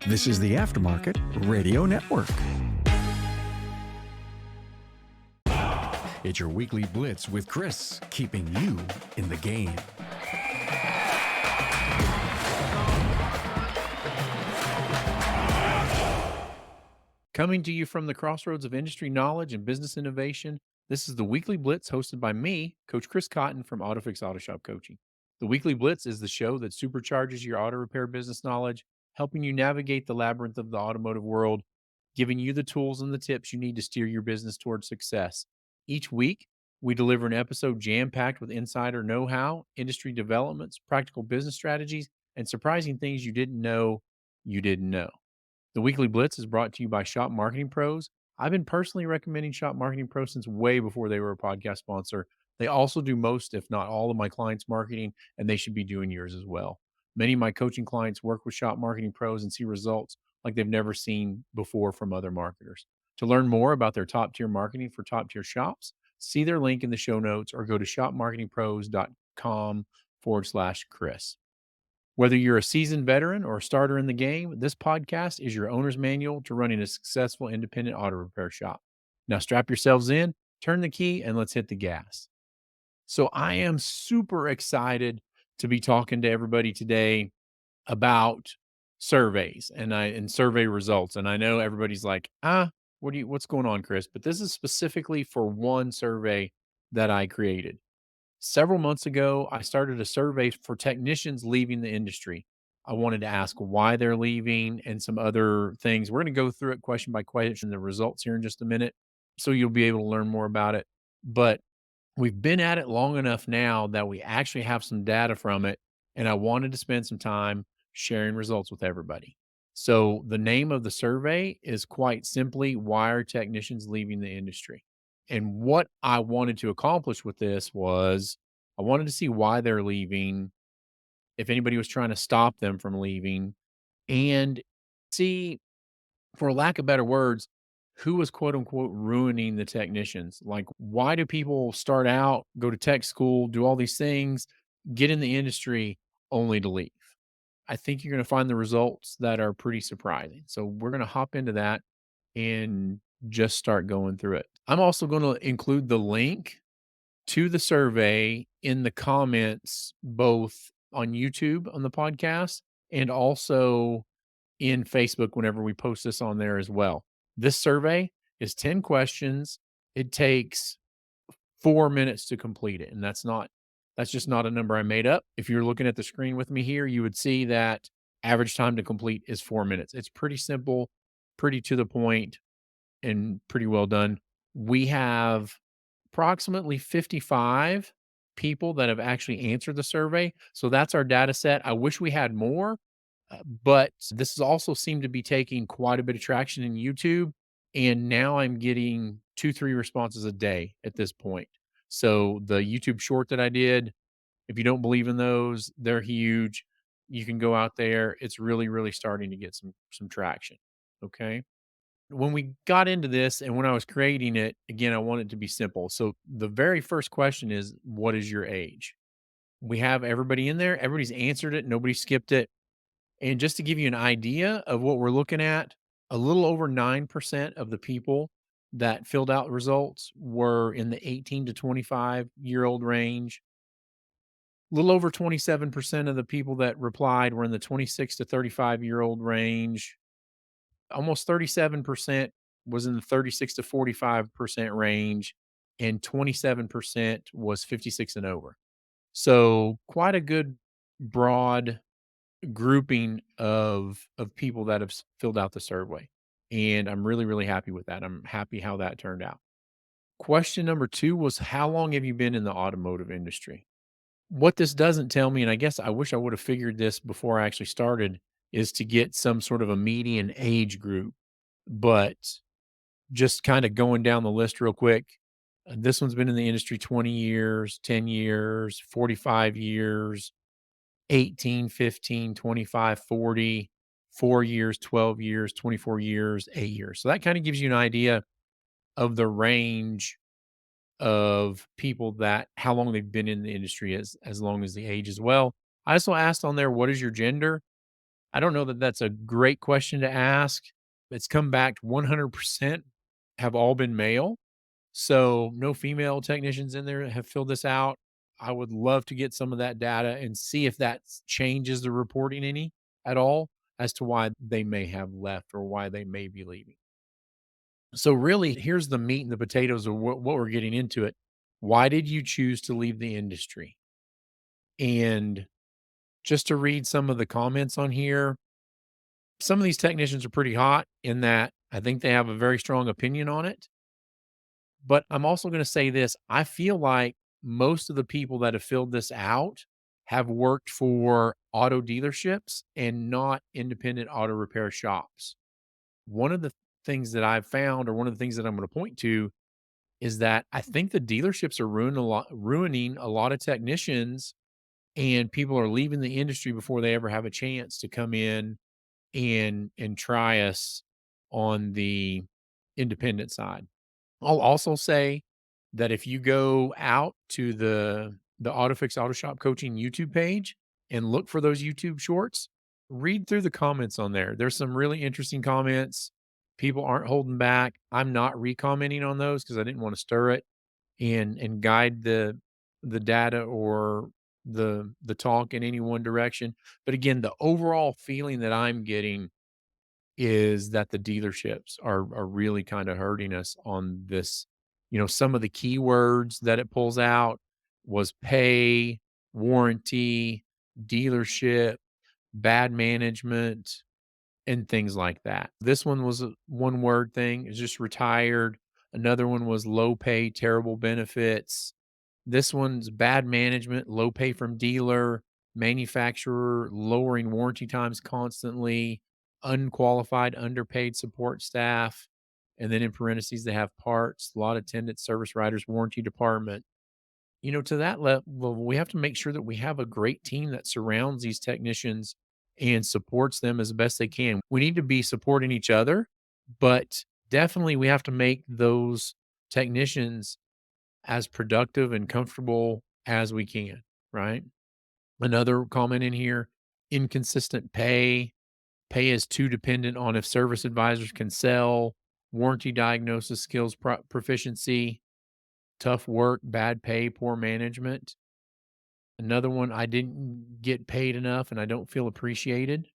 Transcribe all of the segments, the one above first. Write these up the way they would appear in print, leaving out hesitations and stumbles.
This is the Aftermarket Radio Network. It's your Weekly Blitz with Chris, keeping you in the game. Coming to you from the crossroads of industry knowledge and business innovation, this is the Weekly Blitz hosted by me, Coach Chris Cotton from AutoFix-Auto Shop Coaching. The Weekly Blitz is the show that supercharges your auto repair business knowledge, helping you navigate the labyrinth of the automotive world, giving you the tools and the tips you need to steer your business towards success. Each week, we deliver an episode jam-packed with insider know-how, industry developments, practical business strategies, and surprising things you didn't know you didn't know. The Weekly Blitz is brought to you by Shop Marketing Pros. I've been personally recommending Shop Marketing Pros since way before they were a podcast sponsor. They also do most, if not all, of my clients' marketing, and they should be doing yours as well. Many of my coaching clients work with Shop Marketing Pros and see results like they've never seen before from other marketers. To learn more about their top-tier marketing for top-tier shops, see their link in the show notes or go to shopmarketingpros.com/Chris. Whether you're a seasoned veteran or a starter in the game, this podcast is your owner's manual to running a successful independent auto repair shop. Now strap yourselves in, turn the key, and let's hit the gas. So I am super excited to be talking to everybody today about surveys and survey results. And I know everybody's like, what's going on, Chris? But this is specifically for one survey that I created. Several months ago, I started a survey for technicians leaving the industry. I wanted to ask why they're leaving and some other things. We're going to go through it question by question, the results here in just a minute, so you'll be able to learn more about it. But we've been at it long enough now that we actually have some data from it, and I wanted to spend some time sharing results with everybody. So the name of the survey is quite simply, Why Are Technicians Leaving the Industry? And what I wanted to accomplish with this was I wanted to see why they're leaving, if anybody was trying to stop them from leaving, and see, for lack of better words, who was quote unquote ruining the technicians. Like, why do people start out, go to tech school, do all these things, get in the industry only to leave? I think you're going to find the results that are pretty surprising. So we're going to hop into that and just start going through it. I'm also going to include the link to the survey in the comments, both on YouTube on the podcast and also in Facebook whenever we post this on there as well. This survey is 10 questions. It takes 4 minutes to complete it. And that's just not a number I made up. If you're looking at the screen with me here, you would see that average time to complete is 4 minutes. It's pretty simple, pretty to the point, and pretty well done. We have approximately 55 people that have actually answered the survey. So that's our data set. I wish we had more, but this has also seemed to be taking quite a bit of traction in YouTube. And now I'm getting 2-3 responses a day at this point. So the YouTube short that I did, if you don't believe in those, they're huge. You can go out there. It's really, really starting to get some traction. Okay. When we got into this and when I was creating it, again, I want it to be simple. So the very first question is, what is your age? We have everybody in there. Everybody's answered it. Nobody skipped it. And just to give you an idea of what we're looking at, a little over 9% of the people that filled out results were in the 18 to 25-year-old range. A little over 27% of the people that replied were in the 26 to 35-year-old range. Almost 37% was in the 36 to 45% range, and 27% was 56 and over. So quite a good broad grouping of people that have filled out the survey. And I'm really, really happy with that. I'm happy how that turned out. Question number 2 was, how long have you been in the automotive industry? What this doesn't tell me, and I guess I wish I would have figured this before I actually started, is to get some sort of a median age group. But just kind of going down the list real quick, this one's been in the industry 20 years, 10 years, 45 years, 18, 15, 25, 40, 4 years, 12 years, 24 years, 8 years. So that kind of gives you an idea of the range of people that how long they've been in the industry as long as the age as well. I also asked on there, what is your gender? I don't know that that's a great question to ask. It's come back 100% have all been male. So no female technicians in there have filled this out. I would love to get some of that data and see if that changes the reporting any at all as to why they may have left or why they may be leaving. So really, here's the meat and the potatoes of what we're getting into it. Why did you choose to leave the industry? And just to read some of the comments on here, some of these technicians are pretty hot in that I think they have a very strong opinion on it. But I'm also going to say this, I feel like most of the people that have filled this out have worked for auto dealerships and not independent auto repair shops. One of the things that I've found, or one of the things that I'm going to point to, is that I think the dealerships are ruining a lot of technicians, and people are leaving the industry before they ever have a chance to come in and try us on the independent side. I'll also say that if you go out to the AutoFix-Auto Shop coaching YouTube page and look for those YouTube shorts, read through the comments on there. There's some really interesting comments. People aren't holding back. I'm not re-commenting on those because I didn't want to stir it and guide the data or the talk in any one direction. But again, the overall feeling that I'm getting is that the dealerships are really kinda hurting us on this. Some of the keywords that it pulls out was pay, warranty, dealership, bad management, and things like that. This one was a one-word thing, it's just retired. Another one was low pay, terrible benefits. This one's bad management, low pay from dealer, manufacturer, lowering warranty times constantly, unqualified, underpaid support staff. And then in parentheses, they have parts, lot attendants, service writers, warranty department. To that level, we have to make sure that we have a great team that surrounds these technicians and supports them as best they can. We need to be supporting each other, but definitely we have to make those technicians as productive and comfortable as we can, right? Another comment in here, inconsistent pay. Pay is too dependent on if service advisors can sell, warranty diagnosis skills proficiency, tough work, bad pay, poor management. Another one, I didn't get paid enough and I don't feel appreciated.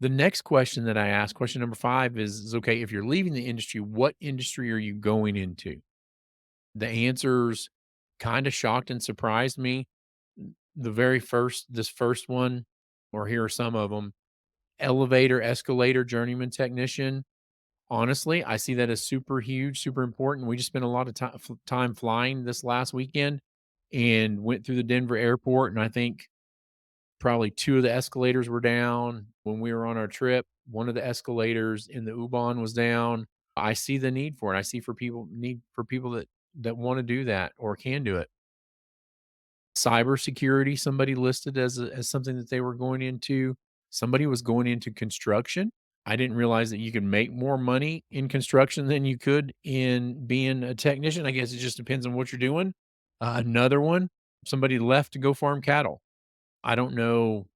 The next question that I asked, question number 5 is okay, if you're leaving the industry, what industry are you going into? The answers kinda shocked and surprised me. This first one, or here are some of them: elevator, escalator, journeyman technician. Honestly, I see that as super huge, super important. We just spent a lot of time flying this last weekend and went through the Denver airport, and I think probably 2 of the escalators were down when we were on our trip. One of the escalators in the U-Bahn was down. I see the need for it. I see for people that wanna do that or can do it. Cybersecurity, somebody listed as something that they were going into. Somebody was going into construction. I didn't realize that you could make more money in construction than you could in being a technician. I guess it just depends on what you're doing. Another one, somebody left to go farm cattle. I don't know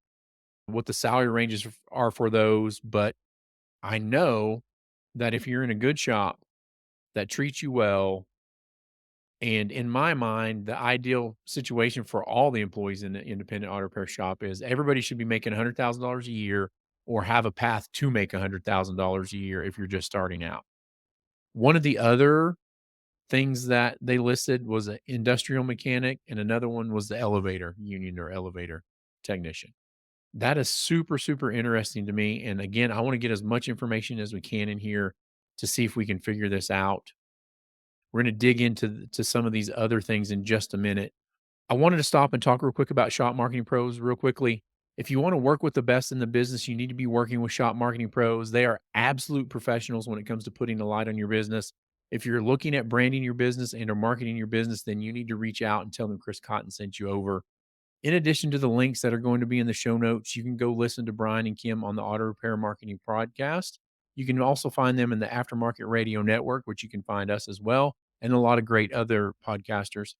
what the salary ranges are for those, but I know that if you're in a good shop that treats you well, and in my mind, the ideal situation for all the employees in the independent auto repair shop is everybody should be making $100,000 a year or have a path to make $100,000 a year if you're just starting out. One of the other things that they listed was an industrial mechanic, and another one was the elevator union or elevator technician. That is super, super interesting to me. And again, I want to get as much information as we can in here to see if we can figure this out. We're going to dig into to some of these other things in just a minute. I wanted to stop and talk real quick about shop marketing pros real quickly. If you want to work with the best in the business, you need to be working with shop marketing pros. They are absolute professionals when it comes to putting a light on your business. If you're looking at branding your business and or marketing your business, then you need to reach out and tell them Chris Cotton sent you over. In addition to the links that are going to be in the show notes, you can go listen to Brian and Kim on the Auto Repair Marketing Podcast. You can also find them in the Aftermarket Radio Network, which you can find us as well, and a lot of great other podcasters.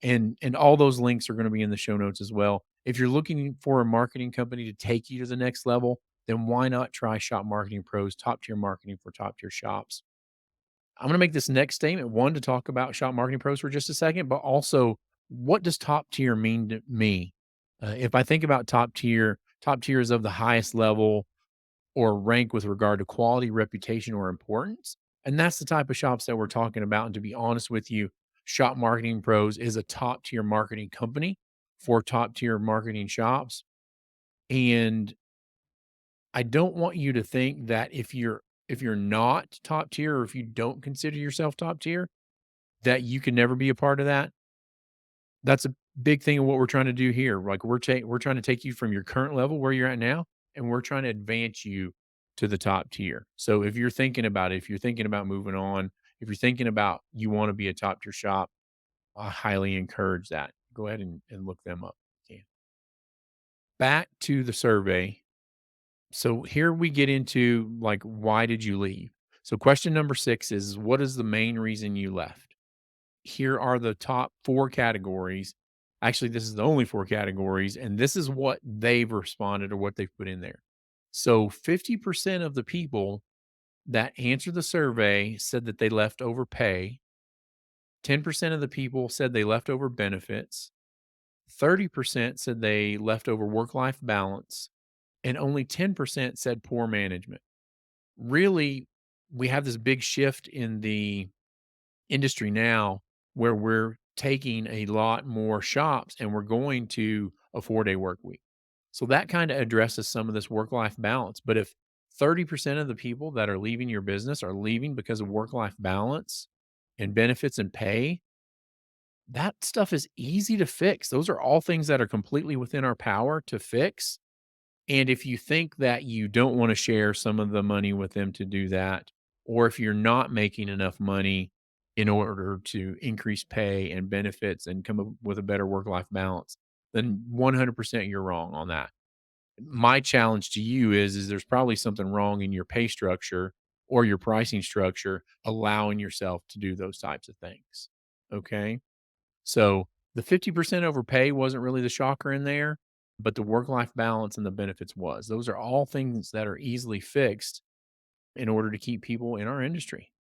And all those links are going to be in the show notes as well. If you're looking for a marketing company to take you to the next level, then why not try Shop Marketing Pros, top tier marketing for top tier shops? I'm going to make this next statement, one, to talk about Shop Marketing Pros for just a second, but also what does top tier mean to me? If I think about top tier is of the highest level or rank with regard to quality, reputation, or importance. And that's the type of shops that we're talking about. And to be honest with you, Shop Marketing Pros is a top tier marketing company for top tier marketing shops. And I don't want you to think that if you're not top tier or if you don't consider yourself top tier, that you can never be a part of that. That's a big thing of what we're trying to do here. Like we're trying to take you from your current level where you're at now, and we're trying to advance you to the top tier. So if you're thinking about it, if you're thinking about moving on, if you're thinking about you want to be a top tier shop, I highly encourage that. Go ahead and look them up. Yeah. Back to the survey. So here we get into like, why did you leave? So question number 6 is, what is the main reason you left? Here are the top 4 categories. Actually, this is the only 4 categories, and this is what they've responded or what they've put in there. So 50% of the people that answered the survey said that they left over pay. 10% of the people said they left over benefits. 30% said they left over work life balance. And only 10% said poor management. Really, we have this big shift in the industry now where we're taking a lot more shops and we're going to a 4-day work week. So that kind of addresses some of this work life balance. But if 30% of the people that are leaving your business are leaving because of work life balance and benefits and pay, that stuff is easy to fix. Those are all things that are completely within our power to fix. And if you think that you don't want to share some of the money with them to do that, or if you're not making enough money in order to increase pay and benefits and come up with a better work life balance, then 100% you're wrong on that. My challenge to you is there's probably something wrong in your pay structure or your pricing structure allowing yourself to do those types of things. Okay. So the 50% overpay wasn't really the shocker in there, but the work life balance and the benefits was. Those are all things that are easily fixed in order to keep people in our industry.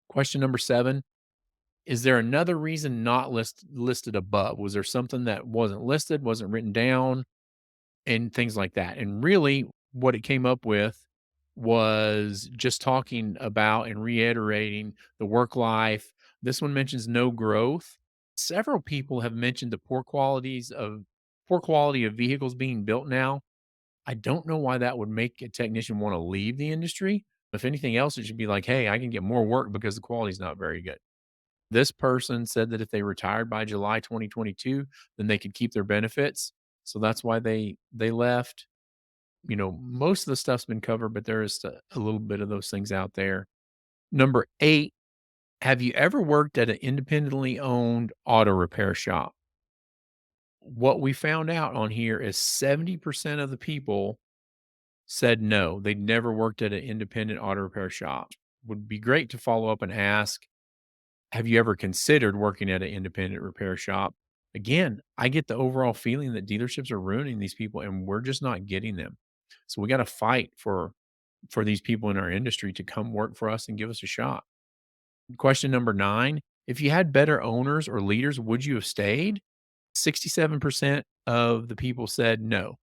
Question number 7, is there another reason not listed above? Was there something that wasn't listed, wasn't written down, and things like that? And really, what it came up with was just talking about and reiterating the work life. This one mentions no growth. Several people have mentioned the poor quality of vehicles being built now. I don't know why that would make a technician want to leave the industry. If anything else, it should be like, hey, I can get more work because the quality is not very good. This person said that if they retired by July 2022, then they could keep their benefits. So that's why they left. Most of the stuff's been covered, but there is a little bit of those things out there. Number 8, have you ever worked at an independently owned auto repair shop? What we found out on here is 70% of the people said no. They'd never worked at an independent auto repair shop. Would be great to follow up and ask, have you ever considered working at an independent repair shop? Again, I get the overall feeling that dealerships are ruining these people and we're just not getting them. So we got to fight for these people in our industry to come work for us and give us a shot. Question number 9, if you had better owners or leaders, would you have stayed? 67% of the people said no.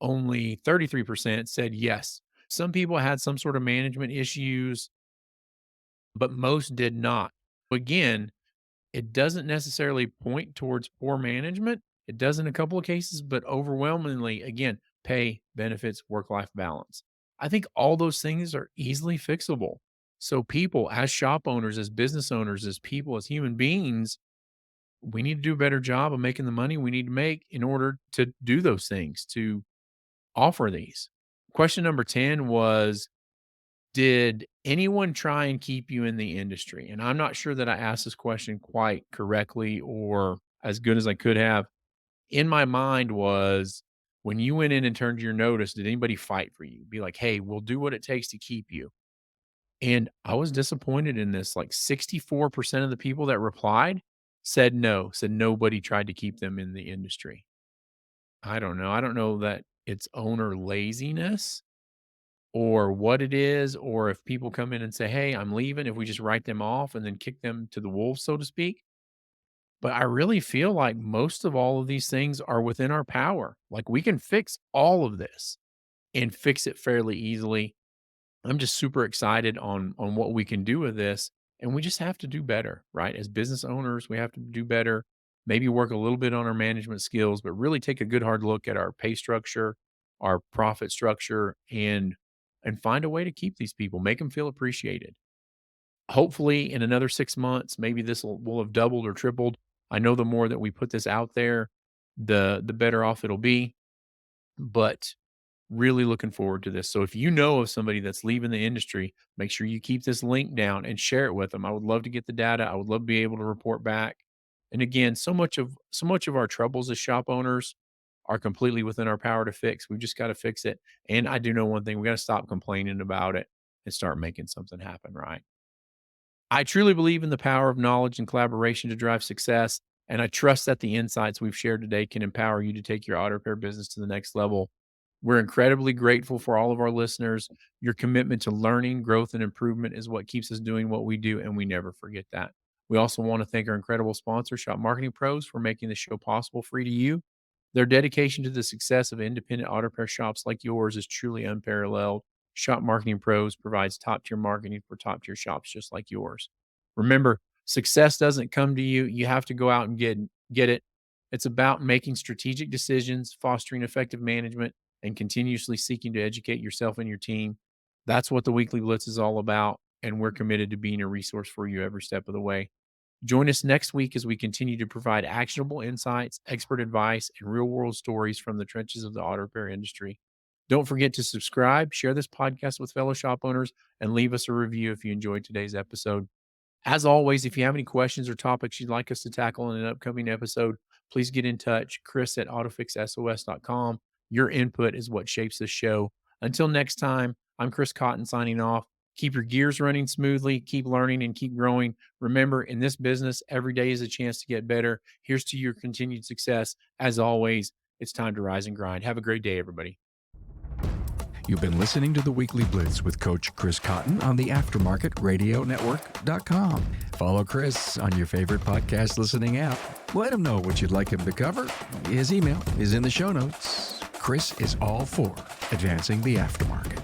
Only 33% said yes. Some people had some sort of management issues, but most did not. Again, it doesn't necessarily point towards poor management. It does in a couple of cases, but overwhelmingly, again, pay, benefits, work life balance. I think all those things are easily fixable. So, people, as shop owners, as business owners, as people, as human beings, we need to do a better job of making the money we need to make in order to do those things, to offer these. Question number 10 was, did anyone try and keep you in the industry? And I'm not sure that I asked this question quite correctly or as good as I could have. In my mind was, when you went in and turned your notice, did anybody fight for you? Be like, hey, we'll do what it takes to keep you. And I was disappointed in this. Like 64% of the people that replied said no, said nobody tried to keep them in the industry. I don't know. I don't know that it's owner laziness or what it is, or if people come in and say, hey, I'm leaving, if we just write them off and then kick them to the wolves, so to speak. But I really feel like most of all of these things are within our power. Like we can fix all of this and fix it fairly easily. I'm just super excited on what we can do with this, and we just have to do better, right? As business owners, we have to do better, maybe work a little bit on our management skills, but really take a good hard look at our pay structure, our profit structure, and find a way to keep these people, make them feel appreciated. Hopefully in another 6 months, maybe this will have doubled or tripled. I know the more that we put this out there, the better off it'll be, but really looking forward to this. So if you know of somebody that's leaving the industry, make sure you keep this link down and share it with them. I would love to get the data. I would love to be able to report back. And again, so much of our troubles as shop owners are completely within our power to fix. We've just got to fix it. And I do know one thing, we got to stop complaining about it and start making something happen, right? I truly believe in the power of knowledge and collaboration to drive success, and I trust that the insights we've shared today can empower you to take your auto repair business to the next level. We're incredibly grateful for all of our listeners. Your commitment to learning, growth, and improvement is what keeps us doing what we do, and we never forget that. We also want to thank our incredible sponsor, Shop Marketing Pros, for making this show possible free to you. Their dedication to the success of independent auto repair shops like yours is truly unparalleled. Shop Marketing Pros provides top tier marketing for top tier shops just like yours. Remember, success doesn't come to you. You have to go out and get it. It's about making strategic decisions, fostering effective management, and continuously seeking to educate yourself and your team. That's what the Weekly Blitz is all about. And we're committed to being a resource for you every step of the way. Join us next week as we continue to provide actionable insights, expert advice, and real world stories from the trenches of the auto repair industry. Don't forget to subscribe, share this podcast with fellow shop owners, and leave us a review if you enjoyed today's episode. As always, if you have any questions or topics you'd like us to tackle in an upcoming episode, please get in touch. Chris at AutoFix-SOS.com. Your input is what shapes this show. Until next time, I'm Chris Cotton signing off. Keep your gears running smoothly, keep learning, and keep growing. Remember, in this business, every day is a chance to get better. Here's to your continued success. As always, it's time to rise and grind. Have a great day, everybody. You've been listening to the Weekly Blitz with Coach Chris Cotton on the AftermarketRadioNetwork.com. Follow Chris on your favorite podcast listening app. Let him know what you'd like him to cover. His email is in the show notes. Chris is all for advancing the aftermarket.